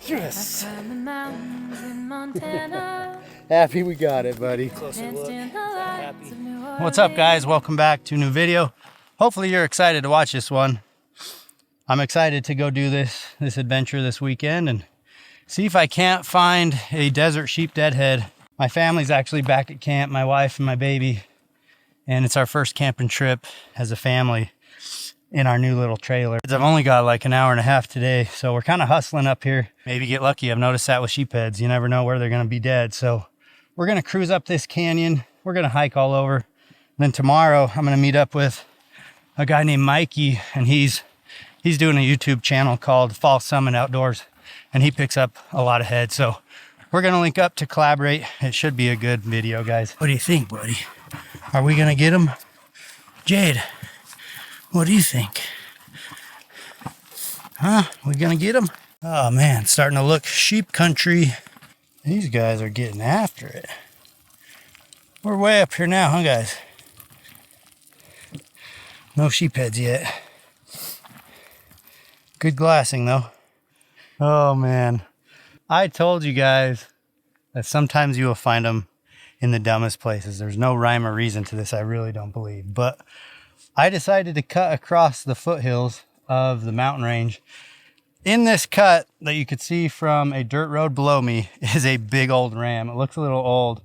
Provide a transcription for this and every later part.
Yes. Happy we got it, buddy. Closer look. Happy. What's up, guys? Welcome back to a new video. Hopefully you're excited to watch this one. I'm excited to go do this adventure this weekend and see if I can't find a desert sheep deadhead. My family's actually back at camp, my wife and my baby, and it's our first camping trip as a family in our new little trailer. I've only got like an hour and a half today, so we're kind of hustling up here. Maybe get lucky. I've noticed that with sheepheads. You never know where they're going to be dead. So we're going to cruise up this canyon. We're going to hike all over. Then tomorrow I'm going to meet up with a guy named Mikey, and he's doing a YouTube channel called Fall Summit Outdoors, and he picks up a lot of heads. So we're going to link up to collaborate. It should be a good video, guys. What do you think, buddy? Are we going to get him? Jade, what do you think? Huh? We gonna get him? Oh man, it's starting to look sheep country. These guys are getting after it. We're way up here now, huh, guys? No sheepheads yet. Good glassing though. Oh man. I told you guys that sometimes you will find them in the dumbest places. There's no rhyme or reason to this, I really don't believe. But I decided to cut across the foothills of the mountain range. In this cut that you could see from a dirt road below me is a big old ram. It looks a little old,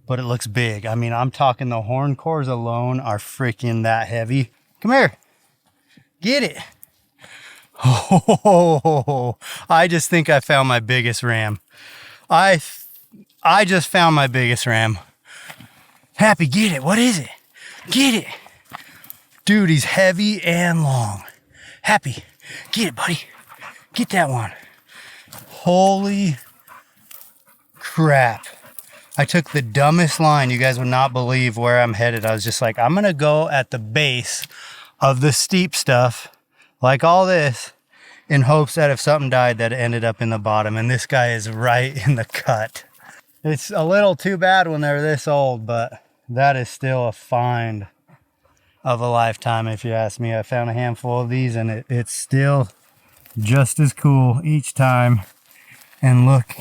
but it looks big. I mean, I'm talking the horn cores alone are freaking that heavy. Come here. Get it. Oh, I just think I found my biggest ram. I just found my biggest ram. Happy, get it. What is it? Get it. Dude, he's heavy and long. Happy, get it, buddy. Get that one. Holy crap. I took the dumbest line. You guys would not believe where I'm headed. I was just like, I'm going to go at the base of the steep stuff, like all this, in hopes that if something died, that it ended up in the bottom. And this guy is right in the cut. It's a little too bad when they're this old, but that is still a find of a lifetime, if you ask me. I found a handful of these and it's still just as cool each time. And look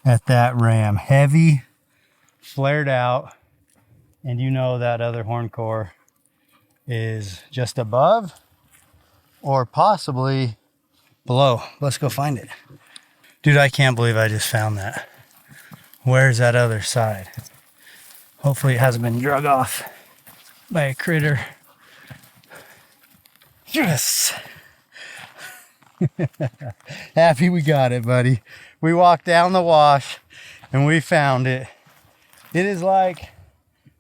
at that ram. Heavy, flared out, and you know that other horn core is just above or possibly below. Let's go find it. Dude, I can't believe I just found that. Where's that other side? Hopefully it hasn't been drug off by a critter. Yes. Happy we got it, buddy. We walked down the wash and we found it. It is like,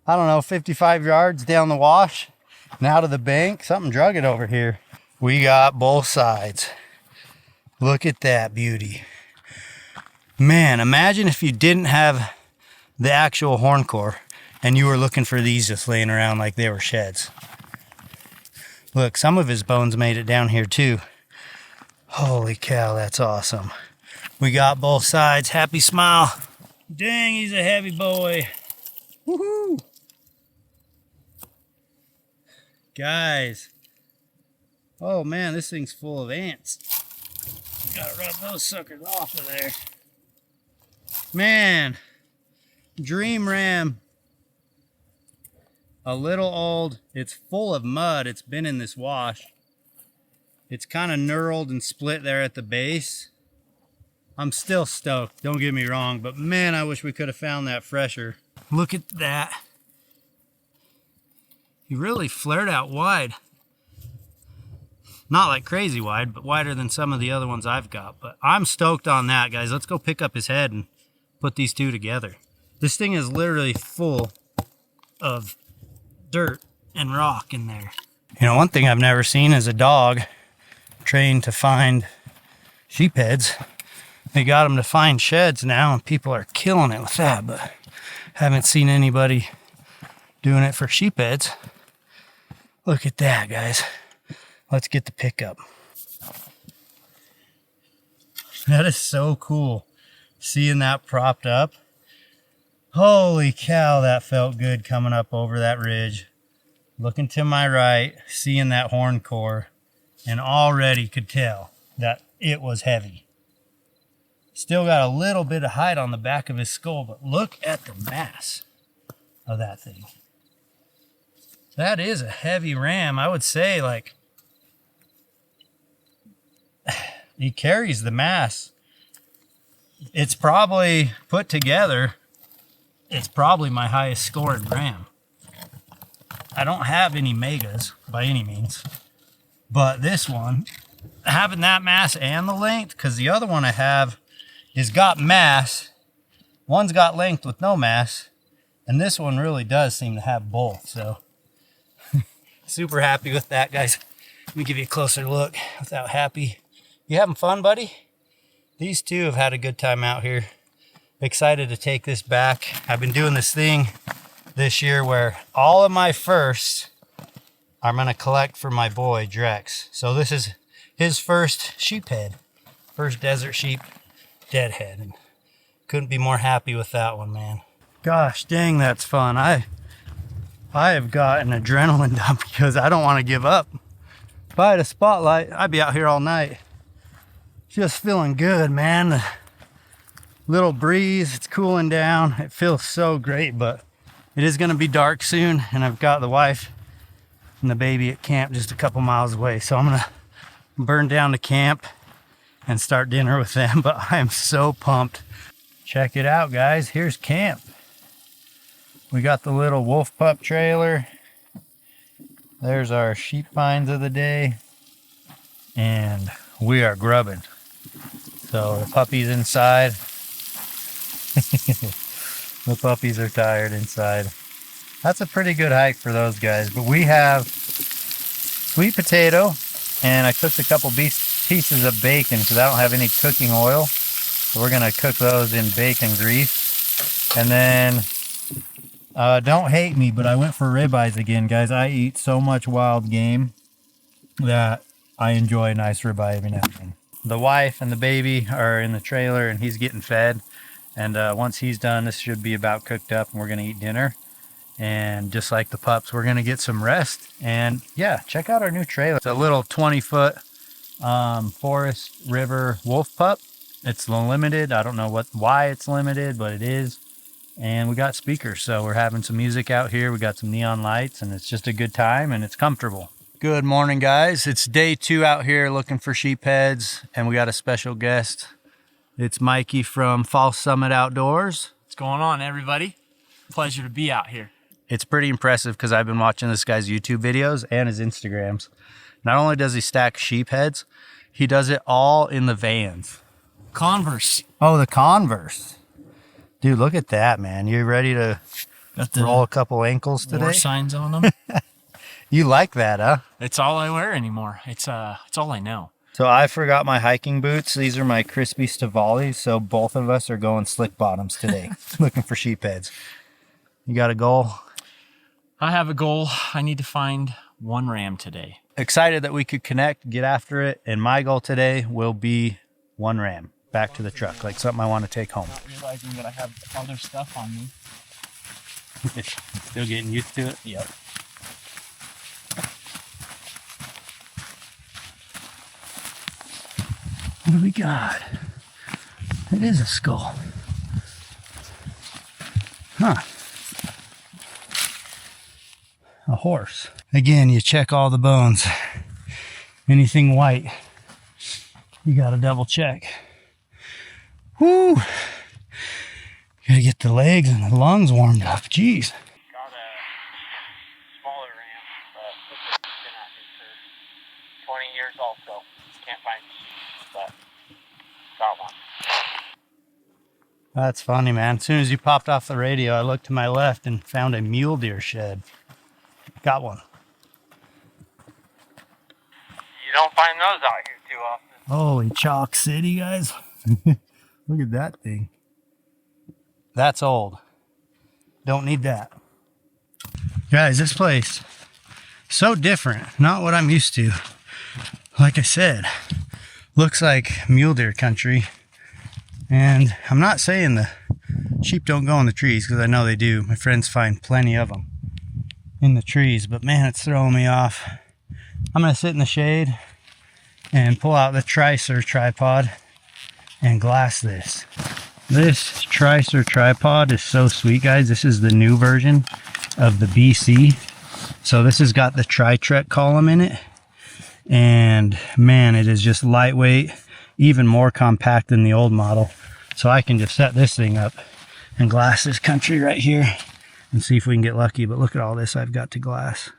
I don't know, 55 yards down the wash and out of the bank. Something drug it over here. We got both sides. Look at that beauty. Man, imagine if you didn't have the actual horn core and you were looking for these just laying around like they were sheds. Look, some of his bones made it down here too. Holy cow, that's awesome. We got both sides. Happy smile. Dang, he's a heavy boy. Woohoo! Guys. Oh man, this thing's full of ants. Gotta rub those suckers off of there. Man, dream ram. A little old. It's full of mud. It's been in this wash. It's kind of knurled and split there at the base. I'm still stoked, don't get me wrong, but man, I wish we could have found that fresher. Look at that. He really flared out wide. Not like crazy wide, but wider than some of the other ones I've got. But I'm stoked on that, guys. Let's go pick up his head and put these two together. This thing is literally full of dirt and rock in there. You know, one thing I've never seen is a dog trained to find sheepheads. They got them to find sheds now, and people are killing it with that, but haven't seen anybody doing it for sheepheads. Look at that, guys. Let's get the pickup. That is so cool. Seeing that propped up. Holy cow, that felt good coming up over that ridge. Looking to my right, seeing that horn core, and already could tell that it was heavy. Still got a little bit of height on the back of his skull, but look at the mass of that thing. That is a heavy ram. I would say, like, he carries the mass. It's probably put together, it's probably my highest scored ram. I don't have any megas by any means, but this one, having that mass and the length, because the other one I have is got mass, one's got length with no mass, and this one really does seem to have both. So super happy with that, guys. Let me give you a closer look without happy. You having fun, buddy? These two have had a good time out here. Excited to take this back. I've been doing this thing this year where all of my firsts I'm gonna collect for my boy Drex. So this is his first sheep head, first desert sheep deadhead, and couldn't be more happy with that one, man. Gosh dang, that's fun. I have got an adrenaline dump because I don't want to give up. If I had a spotlight, I'd be out here all night. Just feeling good, man. The little breeze, it's cooling down. It feels so great, but it is going to be dark soon, and I've got the wife and the baby at camp just a couple miles away. So I'm going to burn down the camp and start dinner with them, but I am so pumped. Check it out, guys. Here's camp. We got the little wolf pup trailer. There's our sheep finds of the day. And we are grubbing. So the puppy's inside. The puppies are tired inside. That's a pretty good hike for those guys. But we have sweet potato, and I cooked a couple pieces of bacon because I don't have any cooking oil. So we're gonna cook those in bacon grease. And then don't hate me, but I went for ribeyes again, guys. I eat so much wild game that I enjoy a nice ribeye every now and then. The wife and the baby are in the trailer, and he's getting fed. And once he's done, this should be about cooked up, and we're gonna eat dinner. And just like the pups, we're gonna get some rest. And yeah, check out our new trailer. It's a little 20-foot forest river wolf pup. It's limited. I don't know why it's limited, but it is. And we got speakers, so we're having some music out here. We got some neon lights, and it's just a good time, and it's comfortable. Good morning, guys. It's day 2 out here looking for sheep heads, and we got a special guest. It's Mikey from False Summit Outdoors. What's going on, everybody? Pleasure to be out here. It's pretty impressive because I've been watching this guy's YouTube videos and his Instagrams. Not only does he stack sheep heads, he does it all in the vans. Converse. Oh, the Converse. Dude, look at that, man. You ready to roll a couple ankles today? War signs on them. You like that, huh? It's all I wear anymore. It's all I know. So I forgot my hiking boots. These are my crispy Stavalis, so both of us are going slick bottoms today, looking for sheep heads. You got a goal? I have a goal. I need to find one ram today. Excited that we could connect, get after it, and my goal today will be one ram back to the truck, like something I want to take home. Not realizing that I have other stuff on me. Still getting used to it? Yep. What do we got? It is a skull. Huh. A horse. Again, you check all the bones. Anything white, you gotta double check. Whoo! Gotta get the legs and the lungs warmed up. Jeez. Got a smaller ram, but been out here for 20 years also. Can't find sheep, but got one. That's funny, man. As soon as you popped off the radio, I looked to my left and found a mule deer shed. Got one. You don't find those out here too often. Holy Chalk City, guys. Look at that thing. That's old. Don't need that. Guys, this place, so different. Not what I'm used to. Like I said, looks like mule deer country. And I'm not saying the sheep don't go in the trees, because I know they do. My friends find plenty of them in the trees, but man, it's throwing me off. I'm gonna sit in the shade and pull out the Tricer tripod and glass this. This Tricer tripod is so sweet, guys. This is the new version of the BC. So this has got the tri-trek column in it. And man, it is just lightweight, even more compact than the old model. So I can just set this thing up and glass this country right here and see if we can get lucky. But look at all this I've got to glass.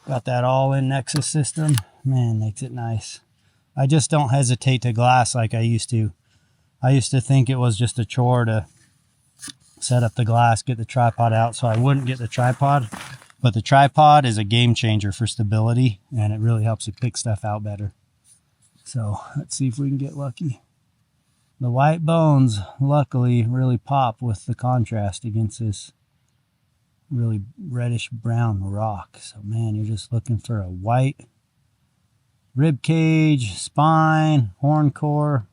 Got that Ollin Nexus system. Man, makes it nice. I just don't hesitate to glass like I used to. I used to think it was just a chore to set up the glass, get the tripod out, so I wouldn't get the tripod. But the tripod is a game changer for stability, and it really helps you pick stuff out better. So let's see if we can get lucky. The white bones, luckily, really pop with the contrast against this really reddish brown rock. So man, you're just looking for a white rib cage, spine, horn core,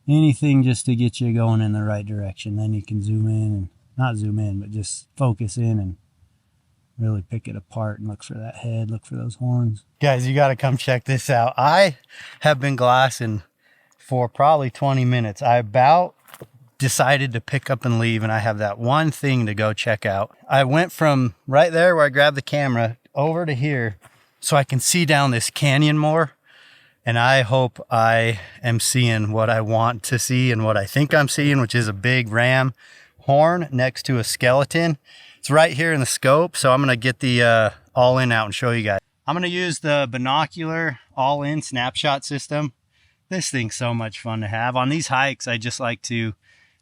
anything just to get you going in the right direction. Then you can zoom in, and not zoom in, but just focus in and really pick it apart and look for that head, look for those horns. Guys, you got to come check this out. I have been glassing for probably 20 minutes. I about decided to pick up and leave, and I have that one thing to go check out. I went from right there where I grabbed the camera over to here so I can see down this canyon more. And I hope I am seeing what I want to see and what I think I'm seeing, which is a big ram horn next to a skeleton. It's right here in the scope, so I'm going to get the Ollin out and show you guys. I'm going to use the binocular Ollin snapshot system. This thing's so much fun to have. On these hikes, I just like to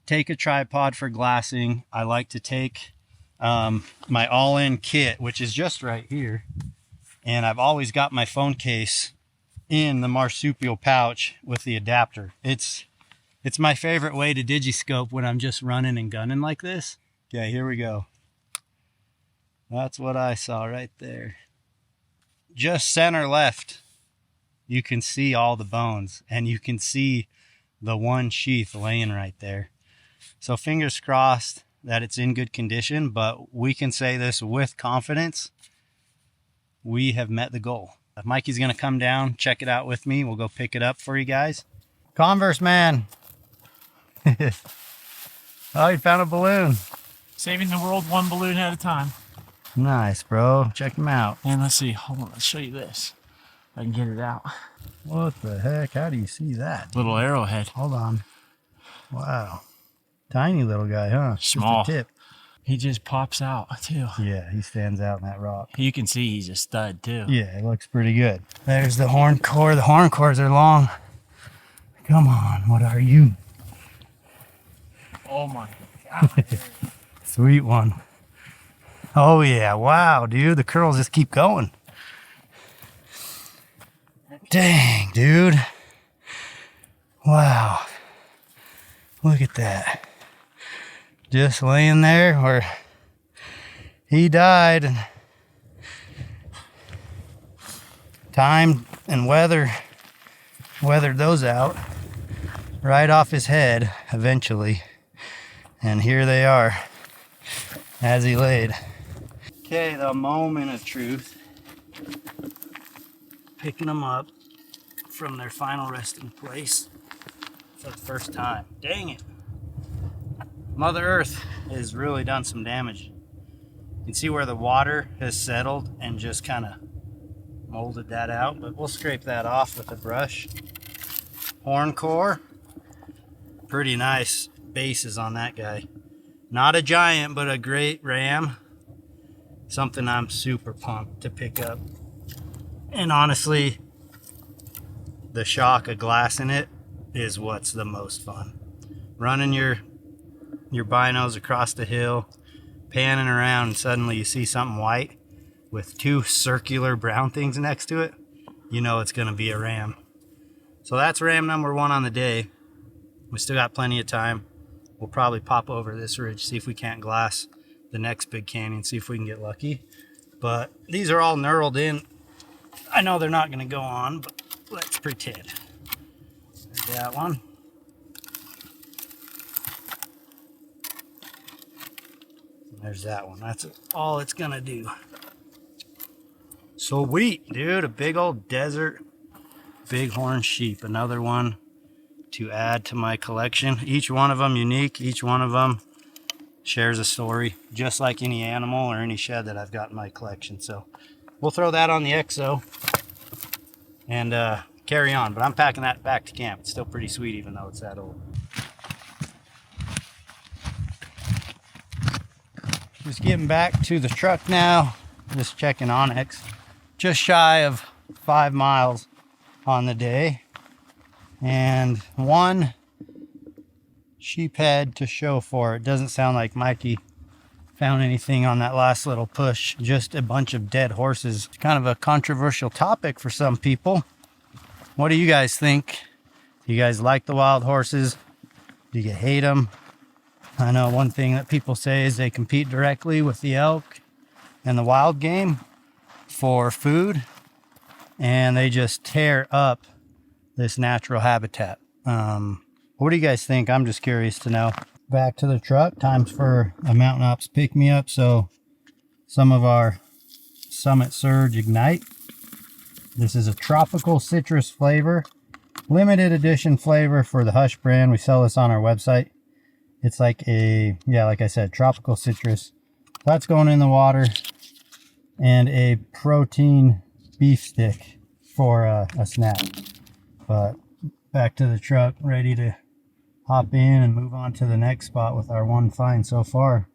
take a tripod for glassing. I like to take my Ollin kit, which is just right here. And I've always got my phone case in the marsupial pouch with the adapter. It's my favorite way to digiscope when I'm just running and gunning like this. Okay, here we go. That's what I saw right there. Just center left, you can see all the bones, and you can see the one sheath laying right there. So fingers crossed that it's in good condition, but we can say this with confidence. We have met the goal. Mikey's going to come down, check it out with me. We'll go pick it up for you guys. Converse man. Oh, you found a balloon. Saving the world one balloon at a time. Nice, bro. Check them out. And let's see. Hold on. Let's show you this. If I can get it out. What the heck? How do you see that? Little arrowhead. Hold on. Wow. Tiny little guy, huh? Small. Just a tip. He just pops out, too. Yeah, he stands out in that rock. You can see he's a stud, too. Yeah, it looks pretty good. There's the horn core. The horn cores are long. Come on, what are you? Oh, my God. Sweet one. Oh, yeah. Wow, dude. The curls just keep going. Dang, dude. Wow. Look at that. Just laying there where he died, and time and weathered those out right off his head eventually. And here they are as he laid. Okay, the moment of truth. Picking them up from their final resting place for the first time. Dang it. Mother Earth has really done some damage. You can see where the water has settled and just kind of molded that out, but we'll scrape that off with a brush. Horn core. Pretty nice bases on that guy. Not a giant, but a great ram. Something I'm super pumped to pick up. And honestly, the shock of glass in it is what's the most fun. Running your binos across the hill, panning around, and suddenly you see something white with two circular brown things next to it, you know it's going to be a ram. So that's ram number one on the day. We still got plenty of time. We'll probably pop over this ridge, see if we can't glass the next big canyon, see if we can get lucky. But these are all knurled in. I know they're not going to go on, but let's pretend. There's that one. There's that one. That's all it's going to do. Sweet, dude. A big old desert bighorn sheep. Another one to add to my collection. Each one of them unique. Each one of them shares a story, just like any animal or any shed that I've got in my collection. So we'll throw that on the XO and carry on. But I'm packing that back to camp. It's still pretty sweet even though it's that old. Just getting back to the truck now. Just checking OnX. Just shy of 5 miles on the day. And one sheephead to show for it. Doesn't sound like Mikey found anything on that last little push. Just a bunch of dead horses. It's kind of a controversial topic for some people. What do you guys think? Do you guys like the wild horses? Do you hate them? I know one thing that people say is they compete directly with the elk and the wild game for food, and they just tear up this natural habitat. What do you guys think? I'm just curious to know. Back to the truck. Times for a Mountain Ops pick-me-up. So some of our Summit Surge Ignite. This is a tropical citrus flavor. Limited edition flavor for the Hush brand. We sell this on our website. It's like a, yeah, like I said, tropical citrus. That's going in the water. And a protein beef stick for a snack. But back to the truck, ready to hop in and move on to the next spot with our one find so far.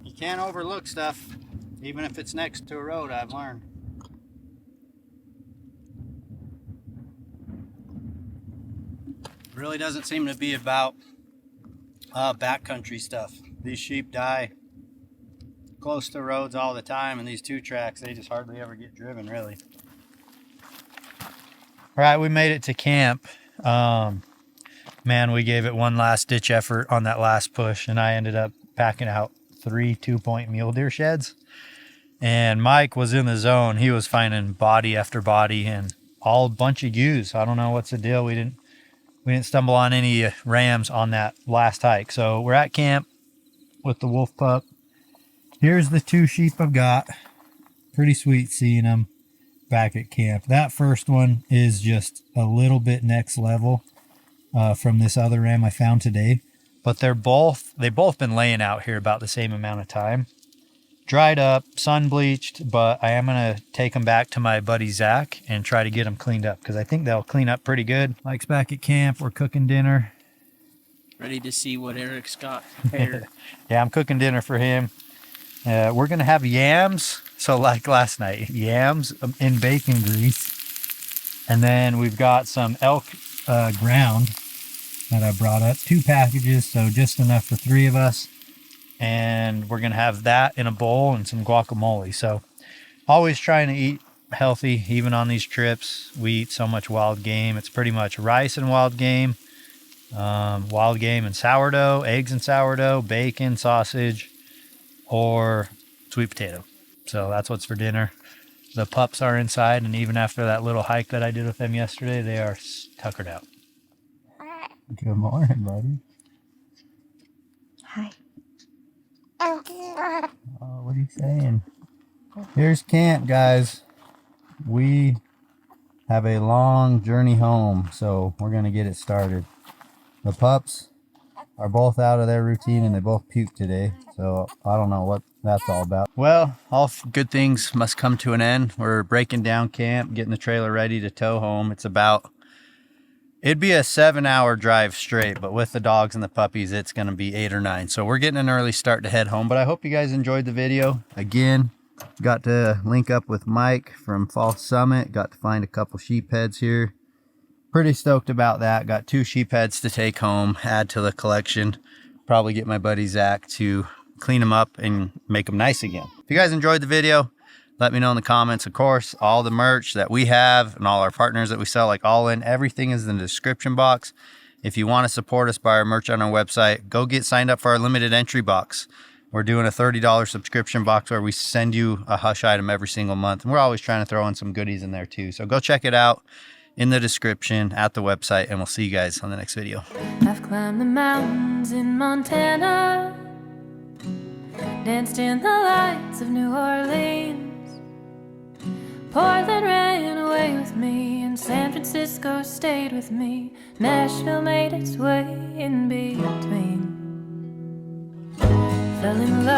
You can't overlook stuff, even if it's next to a road, I've learned. Really doesn't seem to be about backcountry stuff. These sheep die close to roads all the time, and these 2 tracks, they just hardly ever get driven, really. All right, we made it to camp. Man, we gave it one last ditch effort on that last push, and I ended up packing out 3 2-point mule deer sheds. And Mike was in the zone. He was finding body after body and all a bunch of ewes. I don't know what's the deal. We didn't stumble on any rams on that last hike. So we're at camp with the wolf pup. Here's the 2 sheep I've got. Pretty sweet seeing them back at camp. That first one is just a little bit next level from this other ram I found today. But they've both been laying out here about the same amount of time. Dried up, sun bleached, but I am going to take them back to my buddy Zach and try to get them cleaned up because I think they'll clean up pretty good. Mike's back at camp. We're cooking dinner. Ready to see what Eric's got prepared. Yeah, I'm cooking dinner for him. We're going to have yams. So like last night, yams in bacon grease. And then we've got some elk ground that I brought up. 2 packages, so just enough for 3 of us. And we're going to have that in a bowl and some guacamole. So always trying to eat healthy, even on these trips. We eat so much wild game. It's pretty much rice and wild game and sourdough, eggs and sourdough, bacon, sausage, or sweet potato. So that's what's for dinner. The pups are inside, and even after that little hike that I did with them yesterday, they are tuckered out. Good morning, buddy. Hi. Oh, what are you saying? Here's camp, guys. We have a long journey home, so we're going to get it started. The pups are both out of their routine, and they both puked today, so I don't know what that's all about. Well, all good things must come to an end. We're breaking down camp, getting the trailer ready to tow home. It'd be a 7-hour drive straight, but with the dogs and the puppies, it's going to be 8 or 9. So we're getting an early start to head home, but I hope you guys enjoyed the video. Again, got to link up with Mike from Fall Summit. Got to find a couple sheep heads here. Pretty stoked about that. Got 2 sheep heads to take home, add to the collection. Probably get my buddy Zach to clean them up and make them nice again. If you guys enjoyed the video, let me know in the comments. Of course, all the merch that we have and all our partners that we sell, like Ollin, everything is in the description box. If you want to support us, buy our merch on our website, go get signed up for our limited entry box. We're doing a $30 subscription box where we send you a Hush item every single month. And we're always trying to throw in some goodies in there too. So go check it out in the description at the website, and we'll see you guys on the next video. I've climbed the mountains in Montana, danced in the lights of New Orleans. Portland ran away with me, and San Francisco stayed with me. Nashville made its way in between. Fell in love